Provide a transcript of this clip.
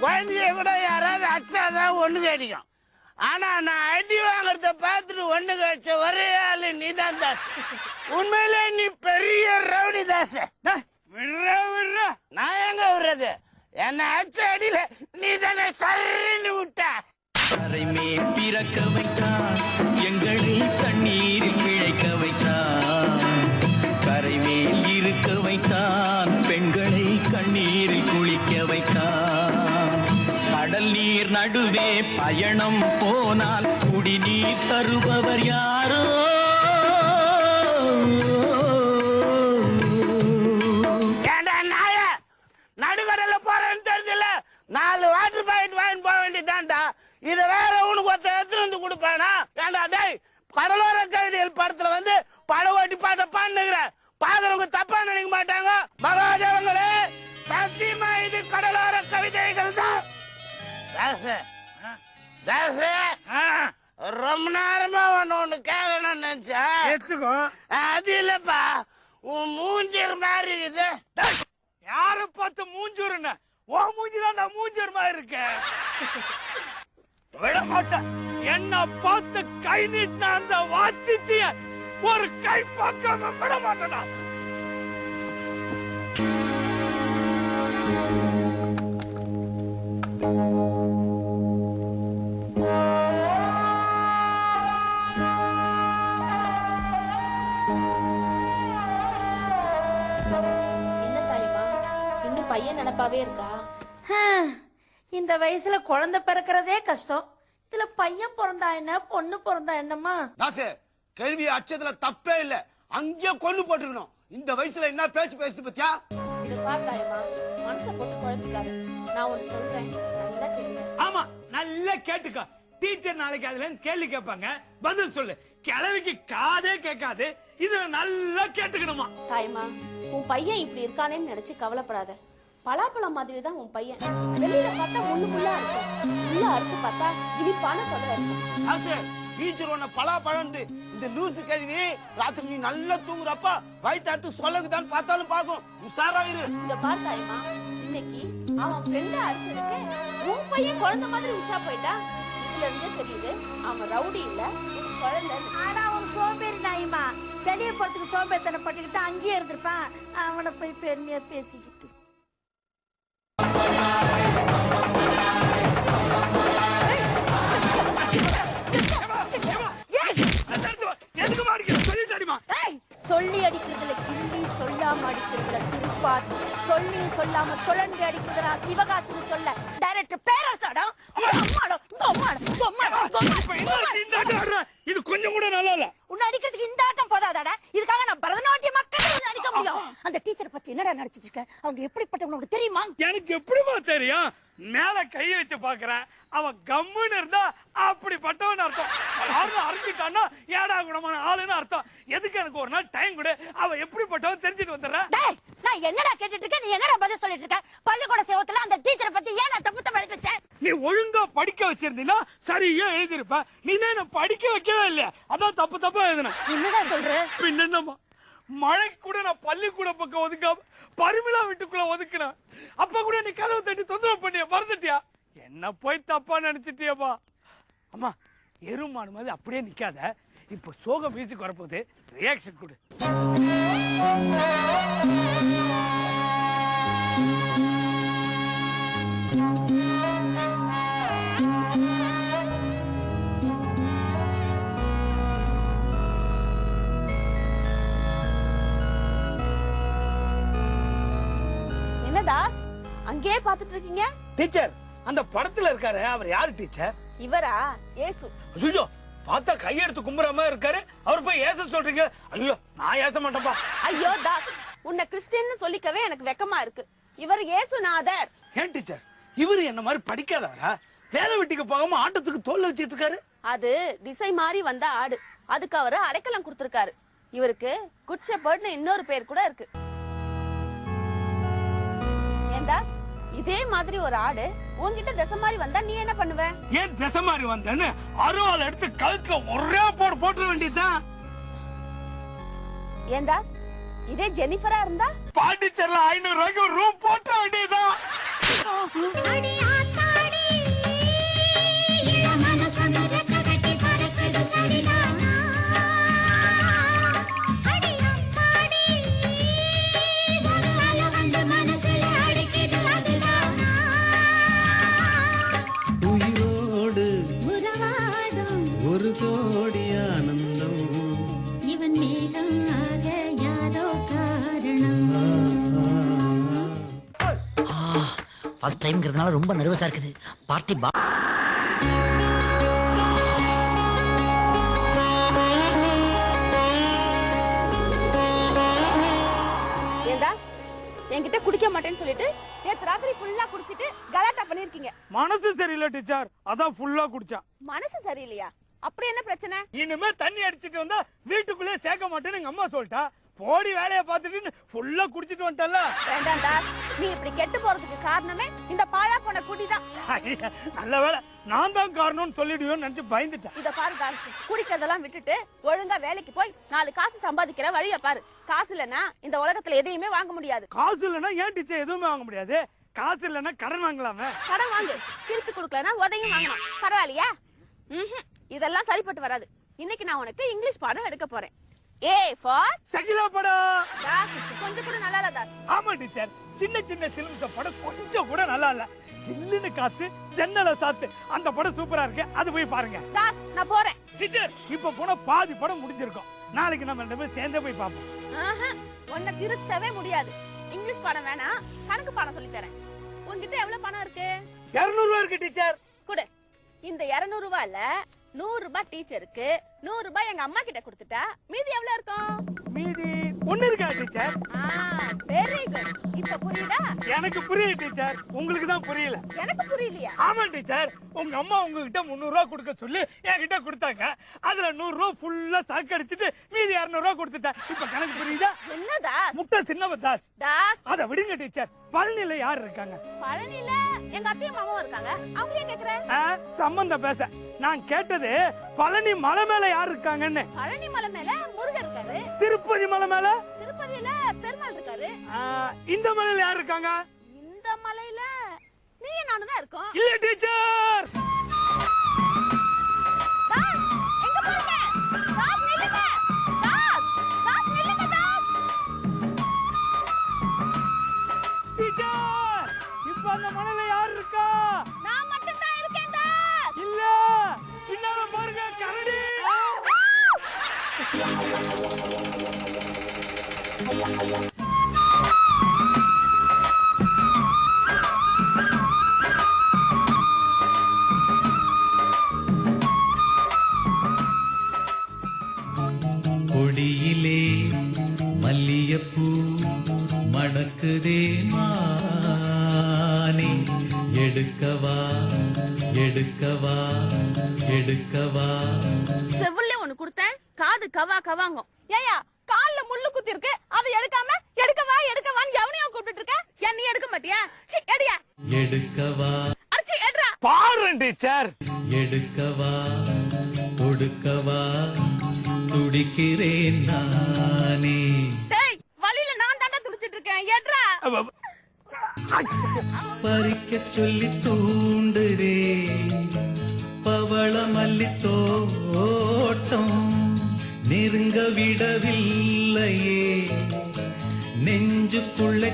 குழந்தைய கூட யாராவது அச்சாதான் ஒண்ணு கிடைக்கும். ஆனா நான் அடி வாங்குறத பார்த்துட்டு ஒண்ணு கிடைச்ச ஒரே ஆளு நீதான் தாஸ். உண்மையிலே நீ பெரிய ரவுடி தாஸ். விடுற நான் எங்க விடுறது? என்ன அச்ச அடியில நீ தானே சரின்னு விட்ட. கரைமே பிறக்க வைத்தான், எங்களை தண்ணீரில் விழைக்க வைத்தான். கரைமேல் இருக்க வைத்தான், பெண்களை கண்ணீரில் குளிக்க வைத்தான். கடல் நீர் நடுவே பயணம் போனால் குடிநீர் தருபவர் யாரோ? ஏண்டா நாய, நடுக்கடல போறேன்னு தெரிஞ்சல 4 வாட்டர் பாக்கெட் வாங்கி போக வேண்டியதான்டா. இத வேற உனக்கு ஒருத்த எடுத்துட்டு வந்து கொடுப்பானா? ஏண்டா டேய், கடலோர கவிதைகள் படத்துல வந்து படவோட்டி பாட்ட பாடுகிற பாக்குறவங்க தப்பா நினைக்க மாட்டாங்க. மகாதேவங்களே, சத்தியமா இது கடலோர கவிதைகள் தான். ரொம்ப நேரமா ஒண்ணு கேட்கணும்னு நினைச்சேன். அது இல்லப்பா, உன் மூஞ்சர் மாதிரி இது. யார பார்த்து மூஞ்சூருன்னு? ஓ மூஞ்சிதான் நான் மூஞ்சூர் மாதிரி இருக்கேன். விட மாட்டேன். என்ன பார்த்து கை நீட்டின அந்த வாத்திய ஒரு கை பார்க்காம விட மாட்டேனா? என்ன தாயமா, இன்னும் பையன் நினைப்பாவே இருக்கா? இந்த வயசுல குழந்தை பிறக்கிறதே கஷ்டம். இதுல பையன் பிறந்தா என்ன, பொண்ணு பிறந்தா என்னம்மா? தாசே, கேள்வி அச்சத்துல தப்பே இல்ல. அங்கேயே கொண்டு போட்டுக்கணும். இந்த வயசுல என்ன பேச்சு பேசுது பத்தியா? இது பார் தாயமா, மனசை போட்டு குழப்பிக்காரு. நான் ஒண்ணு சொல்றேன், நல்லா கேளுங்க. ஆமா, நல்லா கேட்டுக்க. டீச்சர் நாளைக்கு அதுல இருந்து கேள்வி கேட்பாங்க, பதில் சொல்லு. கிழவிக்கு காதே கேட்காது, இதுல நல்லா கேட்டுக்கணுமா? தாயமா, உன் பையன் இப்படி இருக்கானேன்னு நினைச்சு கவலைப்படாத. பலாப்பழம் மாதிரி தான் உன் பையன். வெளியில பார்த்தா முள்ளுக்குள்ளா இருக்கும், உள்ள அறுத்து பார்த்தா இனிப்பான சொல்ல இருக்கும். தாசே, டீச்சர் உன்ன பலாப்பழம் இந்த லூசு கேள்வி ராத்திரி நீ நல்லா தூங்குறப்ப வயிற்று அடுத்து சொல்லக்குதான் பார்த்தாலும் பாக்கும். உஷாராயிரு. இந்த பார் தாயமா, இன்னைக்கு அவன் ஃப்ரெண்ட அடிச்சிருக்கு, உன் பையன் குழந்தை மாதிரி உச்சா போயிட்டா. இதுல இருந்தே தெரியுது அவன் ரவுடி இல்ல, ஒரு குழந்தை. ஆனா அவன் சோம்பேறி நாயுமா. வெளியே போறதுக்கு சோம்பேத்தனை பட்டுக்கிட்டு அங்கேயே இருந்திருப்பான். அவனை போய் பெருமையா பேசிக்கிட்டு. சொல்லி அடிக்கிறதுல கிள்ளி, சொல்லாம அடிக்கிறதுல திருப்பாச்சி, சொல்லி சொல்லாம சுழண்டு அடிக்கிறதுல சிவகாசின்னு சொல்ல டைரக்டர் பேரரசாடா. இது கொஞ்சம் கூட நல்லா இல்ல. உன்னை அடிக்கிறதுக்கு இந்த ஆட்டம் போதாதாடா? இதுக்காக நான் பரதநாட்டிய மக்கள் அடிக்க முடியும். அந்த டீச்சரை பத்தி என்னடா நடிச்சிட்டு இருக்க? அவங்க எப்படிப்பட்டவங்க உனக்கு தெரியுமா? எனக்கு எப்படிமா தெரியும்? மேல கைய வச்சு பாக்குறேன், அவன் கம்முன்னு இருந்தா அப்படிப்பட்டவன் அர்த்தம். அரைஞ்சிட்டான்னா ஏடா குணமான ஆளுன்னு அர்த்தம். எதுக்கு எனக்கு ஒரு நாள் டைம் கொடு, அவன் எப்படிப்பட்டவன் தெரிஞ்சுட்டு வந்துடுறேன். நான் என்னடா கேட்டுட்டு இருக்கேன், நீ என்னடா பதில் சொல்லிட்டு இருக்க? பள்ளிக்கூட சேவத்துல அந்த டீச்சரை பத்தி ஏன் நான் தப்பு எழுதி வச்சேன்? நீ ஒழுங்கா படிக்க வச்சிருந்தீன்னா சரியா எழுதிருப்ப. நீ தான் படிக்க வைக்கவே இல்லையா, அதான் தப்பு தப்பா எழுதுன. என்னடா சொல்ற? பின்னமா மழைக்கு கூட நான் பள்ளிக்கூட பக்கம் ஒதுக்காம பரிமிளா வீட்டுக்குள்ள ஒதுக்குனேன். அப்ப கூட நீ கதவை தட்டி தொந்தரவு பண்ணிய மறந்துட்டியா? என்ன போய் தப்பா நினைச்சிட்டியப்பா. அம்மா, எருமானு மாதிரி அப்படியே நிக்காத. இப்ப சோக மியூசிக் வரப்போகுது, ரியாக்ஷன் கொடு. என்ன தாஸ், அங்கேயே பாத்துட்டு இருக்கீங்க? டீச்சர், அந்த படத்துல இருக்காரு, அவர் யாரு டீச்சர்? இவரா? ஏசு. ஐயோ, பார்த்தா கையெடுத்து கும்புற மாதிரி இருக்காரு. அவர் போய் ஏச சொல்றீங்க? ஐயோ, நான் ஏச மாட்டேன்ப்பா. ஐயோ தாஸ், உன்னை கிறிஸ்டியன்னு சொல்லிக்கவே எனக்கு வெக்கமா இருக்கு. இவர் ஏசுநாதர். ஏன் டீச்சர், இவரு என்ன மாதிரி படிக்காதவரா? வேலை வெட்டிக்கு போகாம ஆட்டத்துக்கு தோல் வச்சிட்டு இருக்காரு. அது திசை மாறி வந்த ஆடு, அதுக்கு அவரு அடைக்கலம் கொடுத்திருக்காரு. இவருக்கு குட் ஷெப்பர்ட்னு இன்னொரு பேர் கூட இருக்கு. ஏன் தாஸ், இதே மாதிரி ஒரு ஆடு உன்கிட்ட திசை மாறி வந்தா நீ என்ன பண்ணுவ? ஏன் திசை மாறி வந்தேன்னு அருவாள் எடுத்து கழுத்துல ஒரே போட வேண்டியதுதான். ஏன் தாஸ், இதே ஜெனிஃபரா இருந்தா பாண்டிச்சேரியில 500 ரூபாய்க்கு ரூம் போட்ட வேண்டியதுதான். ஃபர்ஸ்ட் டைம்ங்கிறதுனால ரொம்ப நர்வஸா இருக்குது. பார்ட்டி ஏண்டா என்கிட்ட குடிக்க மாட்டேன்னு சொல்லிட்டு நேத்து ராத்திரி ஃபுல்லா குடிச்சிட்டு கலாட்டா பண்ணிருக்கீங்க. மனசு சரியில்லை டீச்சர், அதான் ஃபுல்லா குடிச்சான். மனசு சரியில்லையா? அப்படி என்ன பிரச்சனை? இனிமே தண்ணி அடிச்சிட்டு வந்தா வீட்டுக்குள்ளே சேர்க்க மாட்டேன்னு எங்க அம்மா சொல்லிட்டா. போடி வேலையை பார்த்துட்டு ஃபுல்லா குடிச்சிட்டு வந்துட்டல. வேண்டாம்டா, நீ இப்படி கெட்டு போறதுக்கு காரணமே இந்த பாழா போன குடிதான். நல்ல வேலை நான் தான் காரணம்னு சொல்லிடுவேன்னு நினைச்சு பயந்துட்டேன். இத பாரு காசு, குடிக்கிறதெல்லாம் விட்டுட்டு ஒழுங்கா வேலைக்கு போய் 4 காசு சம்பாதிக்கிற வழிய பாரு. காசு இல்லனா இந்த உலகத்துல எதையுமே வாங்க முடியாது. காசு இல்லனா ஏன் டீச்சர் எதுவுமே வாங்க முடியாது? காசு இல்லனா கடன் வாங்கலாமே. கடன் வாங்கு, திருப்பி கொடுக்கலனா உதையும் வாங்கலாம். பரவாயில்லையா? இதெல்லாம் சரிப்பட்டு வராது. இன்னைக்கு நான் உனக்கு இங்கிலீஷ் பாடம் எடுக்க போறேன். ஏ ஃபார் சகிலா படம். கொஞ்சம் கூட நல்லா இல்ல தாஸ். ஆமா டீச்சர், சின்ன சின்ன சிலுமிச்ச படம் கொஞ்சம் கூட நல்லா இல்ல. ஜில்லுன்னு காத்து ஜன்னல சாத்து அந்த படம் சூப்பரா இருக்கு, அது போய் பாருங்க. தாஸ் நான் போறேன். டீச்சர் இப்ப போன பாதி படம் முடிஞ்சிருக்கும். நாளைக்கு நம்ம ரெண்டு பேரும் சேர்ந்தே போய் பாப்போம். உன்னை திருத்தவே முடியாது. இங்கிலீஷ் பாடம் வேணா, கணக்கு பாடம் சொல்லி தரேன். உன்கிட்ட எவ்வளவு பணம் இருக்கு? 200 ரூபாய் இருக்கு டீச்சர். குடு. இந்த 200 ரூபாய்ல 100 ரூபாய் டீச்சருக்கு, 100 ரூபாய் எங்க அம்மா கிட்ட கொடுத்துட்டா மீதி எவ்வளவு இருக்கும்? மீதி 1 இருக்கா டீச்சர்? Very good. இப்ப புரியுதா? எனக்கு புரியுது டீச்சர், உங்களுக்கு தான் புரியல. எனக்கு புரியலையா? ஆமா டீச்சர், உங்க அம்மா உங்ககிட்ட 300 ரூபாய் கொடுக்க சொல்லி என்கிட்ட கொடுத்தாங்க. அதுல 100 ரூபாய் ஃபுல்லா சாக்கு அடிச்சிட்டு மீதி 200 ரூபாய் கொடுத்துட்டேன். இப்ப கணக்கு புரியுதா? என்னதா? முட்டை சின்னவ தாஸ். தாஸ் அத விடுங்க டீச்சர். பழனில யார் இருக்காங்க? பழனில எங்க அத்தையும் மாமாவும் இருக்காங்க. அவங்க ஏன் கேக்குற? சம்பந்தம் பேச நான் கேட்டது பழனி மலை மேல யார் இருக்காங்கன்னு. பழனி மலை மேல முருகன் இருக்காரு. திருப்பதி மலை மேல? திருப்பதியில பெருமாள் இருக்காரு. இந்த மலையில யார் இருக்காங்க? இந்த மலையில நீயே நானும் தான் இருக்கோம். இல்ல டீச்சர். தாஸ் எங்க போறீங்க? தாஸ் நில்லுங்க. தாஸ் தாஸ் நில்லுங்க தாஸ். டீச்சர் இப்ப அந்த மலையில யார் இருக்கா? நான் மட்டும் தான் இருக்கேன் தாஸ். இல்ல பின்னால பாருங்க கரடி. கொடியிலே மல்லியப்பூ மணக்குதே மானே, எடுக்கவா எடுக்கவா எடுக்கவா. செவுல்ல ஒன்னு கொடுத்தேன், காது கவா கவாங்கும். ஏயா கால்ல முள்ளு குத்தி இருக்கு, அதை எடுக்காம எடுக்கவா எடுக்கவான்னு எவனையா கூப்பிட்டு இருக்க? ஏன் நீ எடுக்க மாட்டியா? சீ எடியா. எடுக்கவா அடிச்சி எடுறா. பாரு டீச்சர். எடுக்கவா கொடுக்கவா துடிக்கிறேன் நானே. டேய் வலியில நான் தாண்டா துடிச்சிட்டு இருக்கேன், எடுறா. பறிக்க சொல்லி தூண்டுதே பவள மல்லி தோட்டம், நெருங்க விடவில்லையே நெஞ்சுக்குள்ளே